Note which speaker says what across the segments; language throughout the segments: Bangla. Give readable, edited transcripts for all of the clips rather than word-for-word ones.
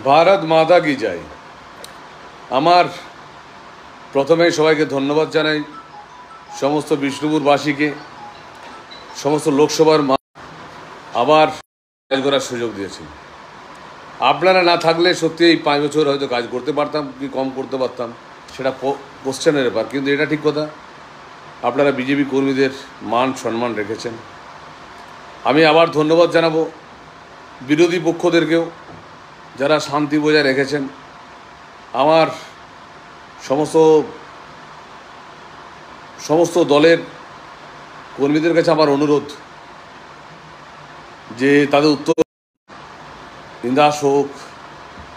Speaker 1: भारत माता की जय। আমার প্রথমে সবাইকে ধন্যবাদ জানাই, সমস্ত বিষ্ণুপুরবাসীকে, সমস্ত লোকসভার আবার কাজ করার সুযোগ দিয়েছেন। আপনারা না থাকলে সত্যি এই 5 বছর হয়তো কাজ করতে পারতাম কি কম করতে পারতাম, সেটা কোশ্চেনের ব্যাপার। কিন্তু এটা ঠিক কথা, আপনারা বিজেপি কর্মীদের মান সম্মান রেখেছেন। আমি আবার ধন্যবাদ জানাবো বিরোধী পক্ষদেরকেও, যারা শান্তি বজায় রেখেছেন। আমার সমস্ত দলের কর্মীদের কাছে আমার অনুরোধ যে তাদের উত্তর ইন্দাস হোক,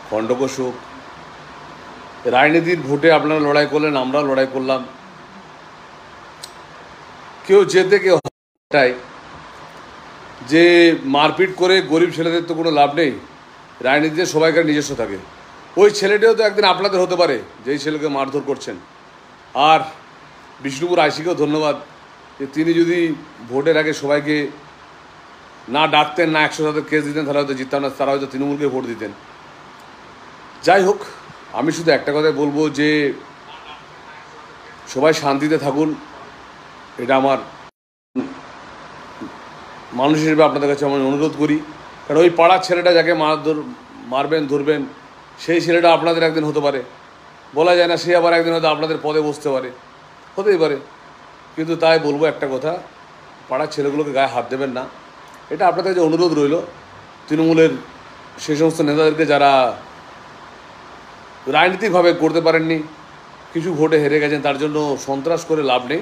Speaker 1: খণ্ডঘোষ হোক, রাজনীতির ভোটে আপনারা লড়াই করলেন, আমরা লড়াই করলাম, কেউ জেতে কেউ হারায়। যে মারপিট করে গরিব ছেলেদের তো কোনো লাভ নেই। রাজনীতিতে সবাইকার নিজস্ব থাকে। ওই ছেলেটিও তো একদিন আপনাদের হতে পারে, যেই ছেলেকে মারধর করছেন। আর বিষ্ণুপুর আইসিকেও ধন্যবাদ যে তিনি যদি ভোটের আগে সবাইকে না ডাকতেন, না 100 কেস দিতেন, তাহলে হয়তো জিততাম না, তারা হয়তো তৃণমূলকে ভোট দিতেন। যাই হোক, আমি শুধু একটা কথাই বলবো যে সবাই শান্তিতে থাকুন। এটা আমার মানুষ হিসেবে আপনাদের কাছে আমি অনুরোধ করি। কারণ ওই পাড়ার ছেলেটা যাকে মারবেন ধরবেন, সেই ছেলেটা আপনাদের একদিন হতে পারে, বলা যায় না। সে আবার একদিন হয়তো আপনাদের পদে বসতে পারে, হতেই পারে। কিন্তু তাই বলবো একটা কথা, পাড়ার ছেলেগুলোকে গায়ে হাত দেবেন না। এটা আপনাদের কাছে অনুরোধ রইল। তৃণমূলের সেই সমস্ত নেতাদেরকে যারা রাজনীতিকভাবে করতে পারেননি, কিছু ভোটে হেরে গেছেন, তার জন্য সন্ত্রাস করে লাভ নেই।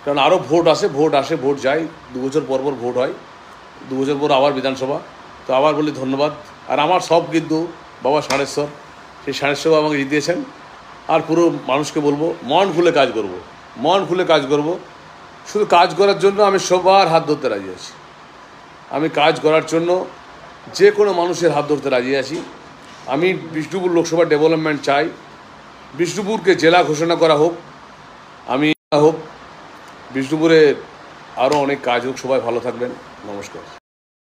Speaker 1: কারণ আরও ভোট আসে ভোট যায়, 2 বছর পর ভোট হয়, 2 বছর পর আবার বিধানসভা। তো আবার বলি ধন্যবাদ। আর আমার সব কিন্তু বাবা ষাঁড়েশ্বর, সেই ষাঁড়েশ্বর আমাকে জিতিয়েছেন। আর পুরো মানুষকে বলবো মন খুলে কাজ করব, মন খুলে কাজ করব। শুধু কাজ করার জন্য আমি সবার হাত ধরতে রাজি আছি। আমি কাজ করার জন্য যে কোনো মানুষের হাত ধরতে রাজি আছি। আমি বিষ্ণুপুর লোকসভা ডেভেলপমেন্ট চাই, বিষ্ণুপুরকে জেলা ঘোষণা করা হোক, আমি হোক, বিষ্ণুপুরে আরও অনেক কাজ হোক। সবাই ভালো থাকবেন, নমস্কার।